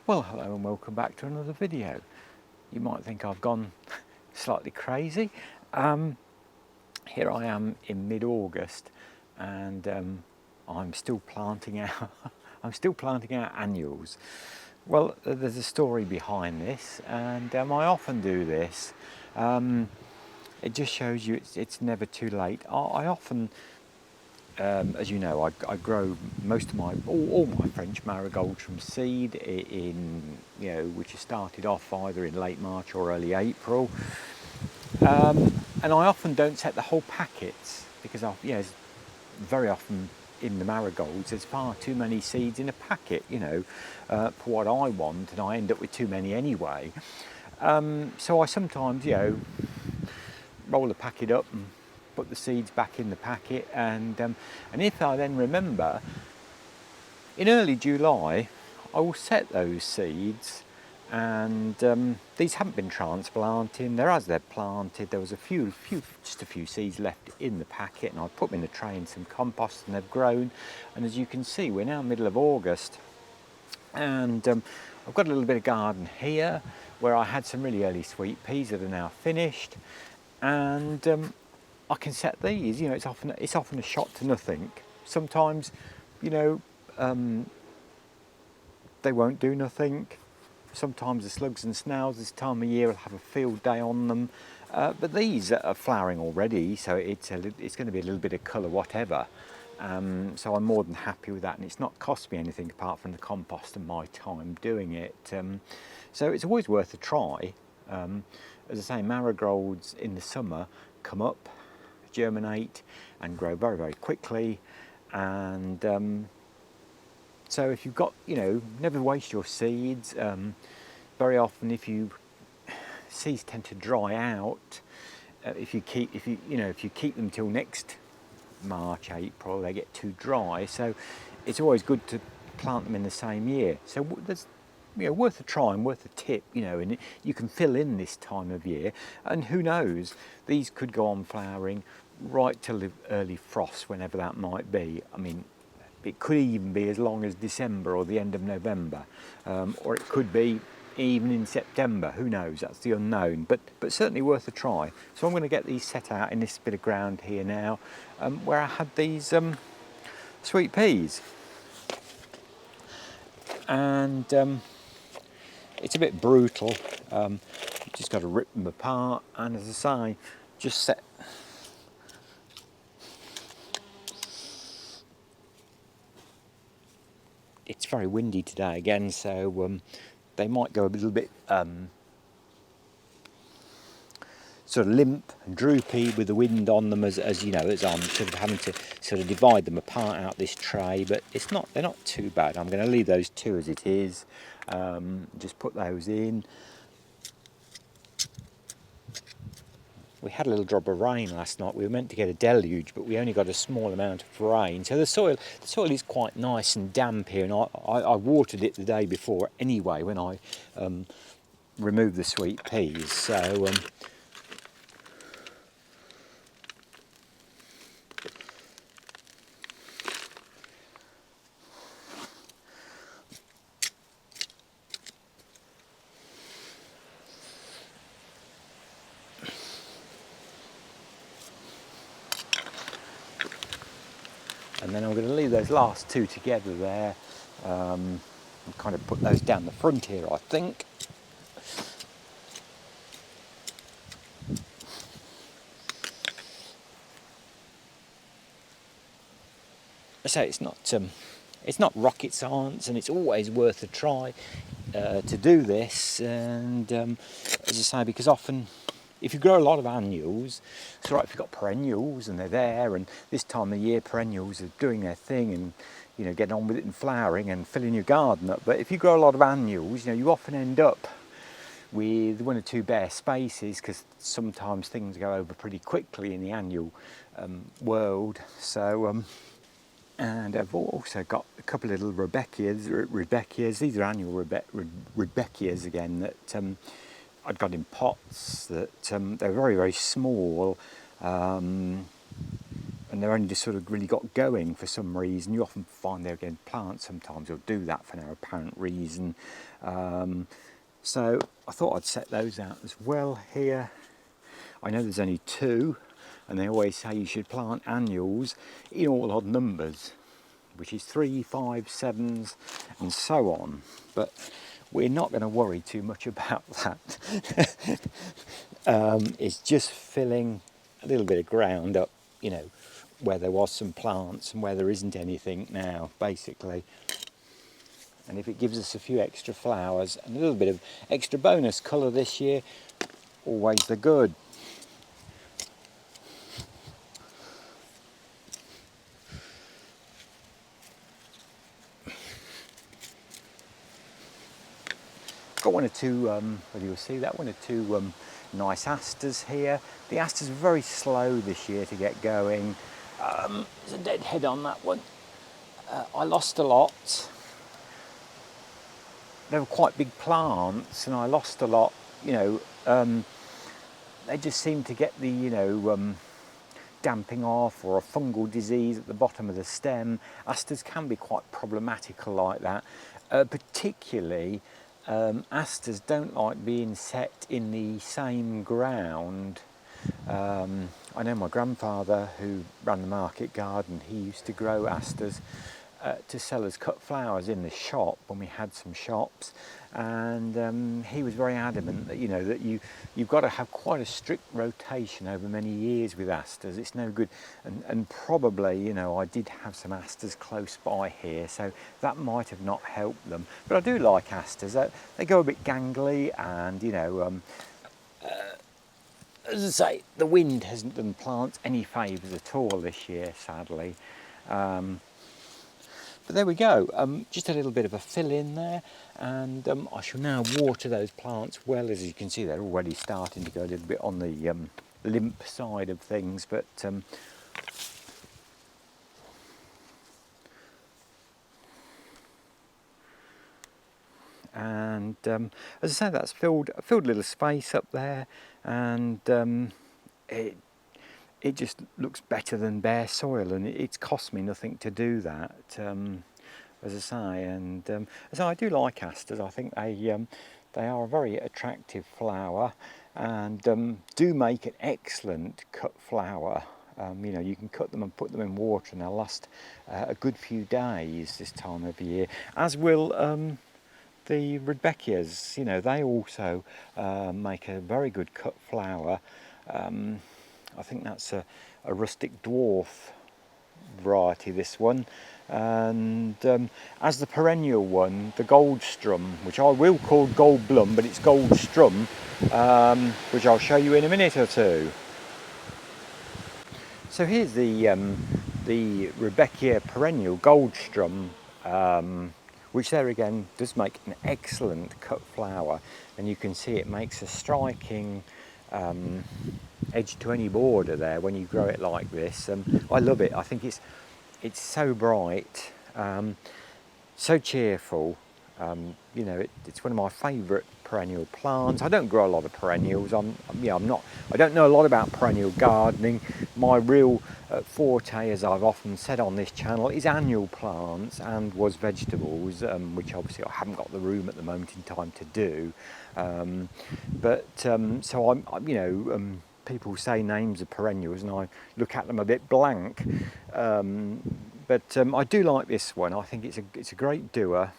Well, hello and welcome back to another video. You might think I've gone slightly crazy. Here I am in mid-August and I'm still planting out I'm still planting out annuals. Well, there's a story behind this, and I often do this. It just shows you it's never too late. I often as you know, I grow most of all my French marigolds from seed which started off either in late March or early April, and I often don't set the whole packets because very often in the marigolds there's far too many seeds in a packet, for what I want, and I end up with too many anyway. So I sometimes, roll the packet up and put the seeds back in the packet, and if I then remember, in early July I will set those seeds, and these haven't been transplanted. They're as they're planted. There was just a few seeds left in the packet, and I put them in a tray in some compost, and they've grown. And as you can see, we're now middle of August, and I've got a little bit of garden here where I had some really early sweet peas that are now finished, and I can set these. It's often a shot to nothing. Sometimes, they won't do nothing. Sometimes the slugs and snails this time of year will have a field day on them. But these are flowering already, so it's going to be a little bit of colour, whatever. So I'm more than happy with that, and it's not cost me anything apart from the compost and my time doing it. So it's always worth a try. As I say, marigolds in the summer come up, germinate, and grow very, very quickly. And so if you've got, never waste your seeds. Very often, seeds tend to dry out. If you keep them till next March, April, they get too dry. So it's always good to plant them in the same year. So there's, worth a try and worth a tip, and you can fill in this time of year. And who knows, these could go on flowering right till the early frost, whenever that might be. I mean, it could even be as long as December or the end of November, or it could be even in September. Who knows? That's the unknown, but certainly worth a try. So I'm going to get these set out in this bit of ground here now, where I had these sweet peas, and it's a bit brutal. Just got to rip them apart, and as I say, just set. It's very windy today again, so they might go a little bit sort of limp and droopy with the wind on them, as I'm sort of having to sort of divide them apart out this tray. But they're not too bad. I'm going to leave those two as it is. Just put those in. We had a little drop of rain last night. We were meant to get a deluge, but we only got a small amount of rain. So the soil is quite nice and damp here, and I watered it the day before anyway when I removed the sweet peas. So and then I'm going to leave those last two together there, and kind of put those down the front here, I think. So it's not rocket science, and it's always worth a try to do this. And as I say, because often, if you grow a lot of annuals, it's all right if you've got perennials and they're there, and this time of year perennials are doing their thing and getting on with it and flowering and filling your garden up. But if you grow a lot of annuals, you often end up with one or two bare spaces, because sometimes things go over pretty quickly in the annual world. So and I've also got a couple of little Rudbeckias. These are annual Rudbeckias again, that I'd got in pots, that they're very, very small, and they're only just sort of really got going for some reason. You often find they're getting plants sometimes will do that for no apparent reason. So I thought I'd set those out as well here. I know there's only 2, and they always say you should plant annuals in all odd numbers, which is 3, 5, 7s and so on. But we're not going to worry too much about that. It's just filling a little bit of ground up, you know, where there was some plants and where there isn't anything now, basically. And if it gives us a few extra flowers and a little bit of extra bonus colour this year, always the good. Got 1 or 2, well, you'll see that 1 or 2 nice asters here. The asters are very slow this year to get going. There's a dead head on that one. I lost a lot. They were quite big plants, and I lost a lot. You know, they just seem to get the, you know, damping off or a fungal disease at the bottom of the stem. Asters can be quite problematical like that, particularly. Asters don't like being set in the same ground. I know my grandfather, who ran the market garden, he used to grow asters to sell as cut flowers in the shop when we had some shops, and he was very adamant that, you know, that you've got to have quite a strict rotation over many years with asters. It's no good, and probably, you know, I did have some asters close by here, so that might have not helped them. But I do like asters. They go a bit gangly, and, you know, as I say, the wind hasn't done plants any favours at all this year, sadly. But there we go, just a little bit of a fill in there, and I shall now water those plants well. As you can see, they're already starting to go a little bit on the limp side of things, but and as I say, that's filled a little space up there, and it just looks better than bare soil, and it's cost me nothing to do that, as I say. And so I do like asters. I think they are a very attractive flower, and do make an excellent cut flower. You know, you can cut them and put them in water, and they'll last a good few days this time of year, as will the Rudbeckias. You know, they also make a very good cut flower. I think that's a rustic dwarf variety, this one. And as the perennial one, the Goldstrum, which I will call Goldblum, but it's Goldstrum, which I'll show you in a minute or two. So here's the Rudbeckia perennial Goldstrum, which there again does make an excellent cut flower, and you can see it makes a striking edge to any border there when you grow it like this. I love it. I think it's so bright, so cheerful. You know, it's one of my favourite perennial plants. I don't grow a lot of perennials. I don't know a lot about perennial gardening. My real forte, as I've often said on this channel, is annual plants and was vegetables, which obviously I haven't got the room at the moment in time to do. So I'm you know, people say names of perennials and I look at them a bit blank. But I do like this one. I think it's a great doer.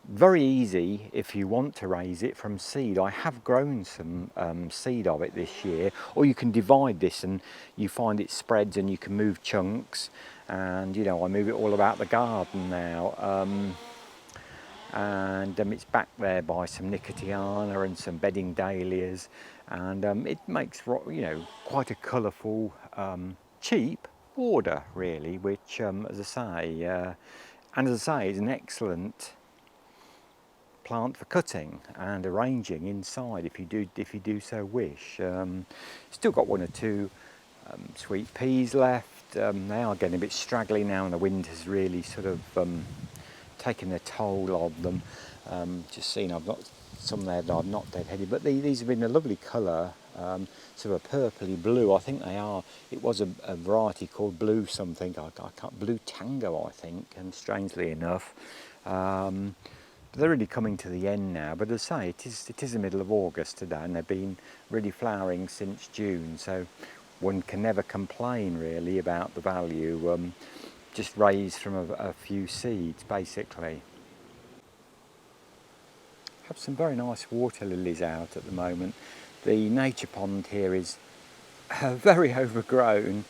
Very easy if you want to raise it from seed. I have grown some seed of it this year, or you can divide this and you find it spreads and you can move chunks, and you know, I move it all about the garden now, and it's backed there by some Nicotiana and some bedding dahlias, and it makes, you know, quite a colourful, cheap border really, which as I say is an excellent plant for cutting and arranging inside if you do so wish. Still got 1 or 2 sweet peas left. They are getting a bit straggly now, and the wind has really sort of taking their toll of them. Just seen I've got some there that I've not deadheaded, but these have been a lovely colour, sort of a purpley blue. I think they are. It was a variety called blue something. I can't, blue tango, I think, and strangely enough. They're really coming to the end now, but as I say, it is the middle of August today, and they've been really flowering since June, so one can never complain really about the value, just raised from a few seeds basically. Have some very nice water lilies out at the moment. The nature pond here is very overgrown,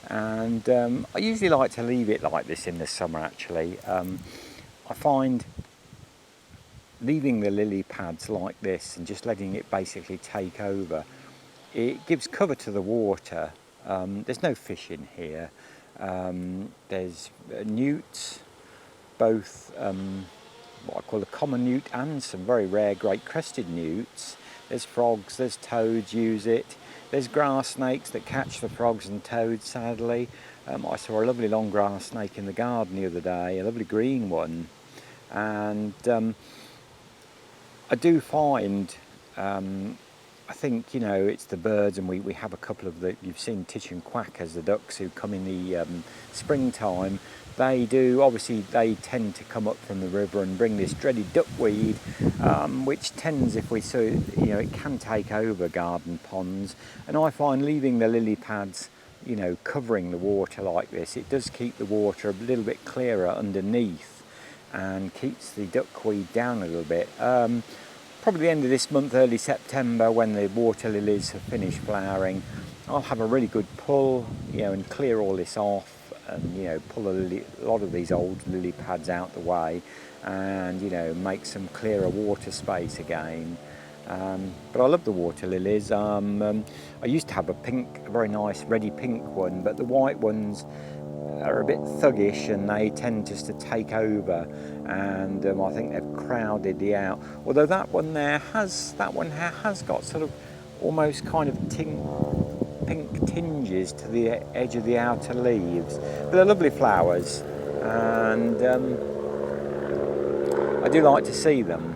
and I usually like to leave it like this in the summer actually. I find leaving the lily pads like this and just letting it basically take over, it gives cover to the water. There's no fish in here. There's newts, both what I call a common newt and some very rare great crested newts. There's frogs, there's toads use it. There's grass snakes that catch the frogs and toads, sadly. I saw a lovely long grass snake in the garden the other day, a lovely green one. And I do find, I think, you know, it's the birds, and we have a couple of you've seen titch and quackers, the ducks who come in the springtime. They tend to come up from the river and bring this dreaded duckweed, which tends, if we so, you know, it can take over garden ponds. And I find leaving the lily pads, you know, covering the water like this, it does keep the water a little bit clearer underneath and keeps the duckweed down a little bit. Probably the end of this month, early September, when the water lilies have finished flowering, I'll have a really good pull, you know, and clear all this off, and, you know, pull a lot of these old lily pads out the way, and, you know, make some clearer water space again. But I love the water lilies. I used to have a very nice reddy pink one, but the white ones are a bit thuggish and they tend just to take over, and I think they've crowded the out. Although that one has got sort of almost kind of pink tinges to the edge of the outer leaves, but they're lovely flowers, and I do like to see them.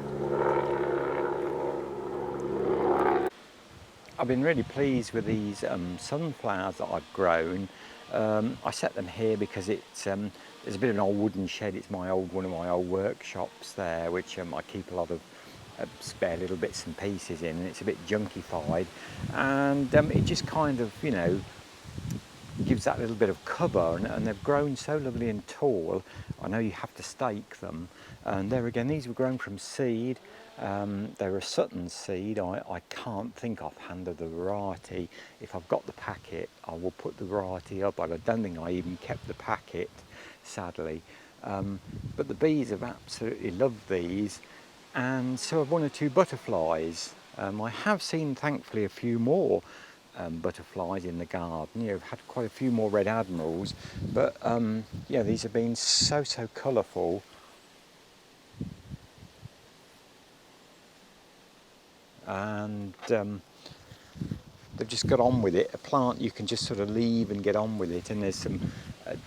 I've been really pleased with these sunflowers that I've grown. I set them here because there's a bit of an old wooden shed. It's one of my old workshops there, which I keep a lot of spare little bits and pieces in, and it's a bit junkified, and it just kind of, you know, gives that little bit of cover, and they've grown so lovely and tall. I know you have to stake them, and there again, these were grown from seed. They were a Sutton seed. I can't think offhand of the variety. If I've got the packet, I will put the variety up. I don't think I even kept the packet, sadly. But the bees have absolutely loved these, and so have one or two butterflies. I have seen, thankfully, a few more butterflies in the garden. You know, I've had quite a few more red admirals, but yeah, these have been so colourful. And they've just got on with it. A plant you can just sort of leave and get on with it, and there's some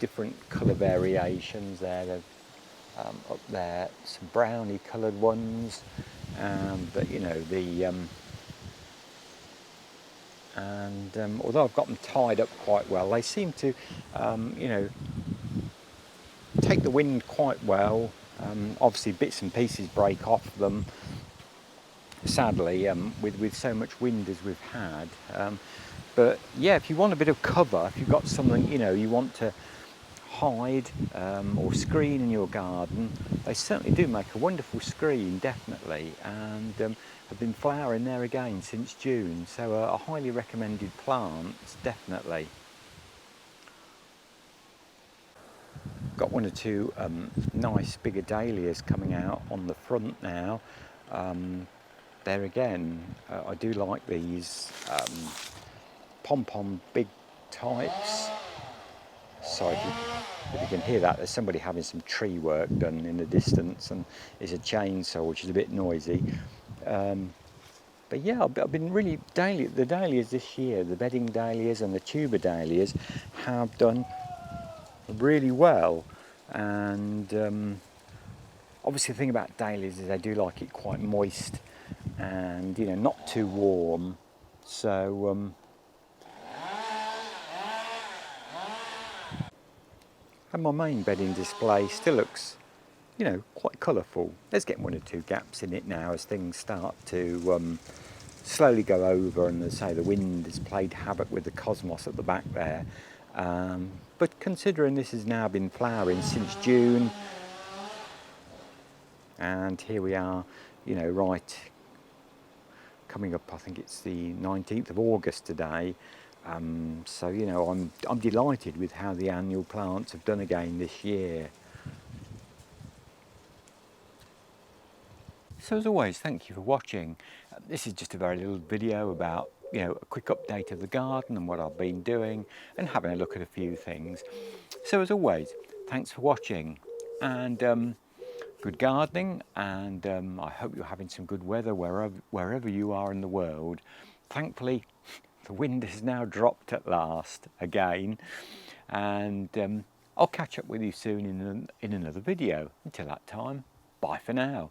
different colour variations there. Up there, some browny coloured ones, but you know, although I've got them tied up quite well, they seem to you know, take the wind quite well. Obviously bits and pieces break off them, sadly, with so much wind as we've had, but yeah, if you want a bit of cover, if you've got something, you know, you want to hide or screen in your garden, they certainly do make a wonderful screen, definitely, and have been flowering there again since June, so a highly recommended plant, definitely. Got one or two nice bigger dahlias coming out on the front now. There again, I do like these pom-pom big types. Sorry if you can hear that, there's somebody having some tree work done in the distance, and it's a chainsaw which is a bit noisy. But yeah, I've been really, the dahlias this year, the bedding dahlias and the tuber dahlias have done really well, and Obviously the thing about dahlias is they do like it quite moist and, you know, not too warm. So and my main bedding display still looks, you know, quite colourful. There's getting one or two gaps in it now as things start to slowly go over, and as I say, the wind has played havoc with the cosmos at the back there. But considering this has now been flowering since June, and here we are, you know, right coming up, I think it's the 19th of August today. So, you know, I'm delighted with how the annual plants have done again this year. So as always, thank you for watching. This is just a very little video about, you know, a quick update of the garden and what I've been doing and having a look at a few things. So as always, thanks for watching, and good gardening, and I hope you're having some good weather wherever you are in the world. Thankfully, the wind has now dropped at last again, and I'll catch up with you soon in another video. Until that time, bye for now.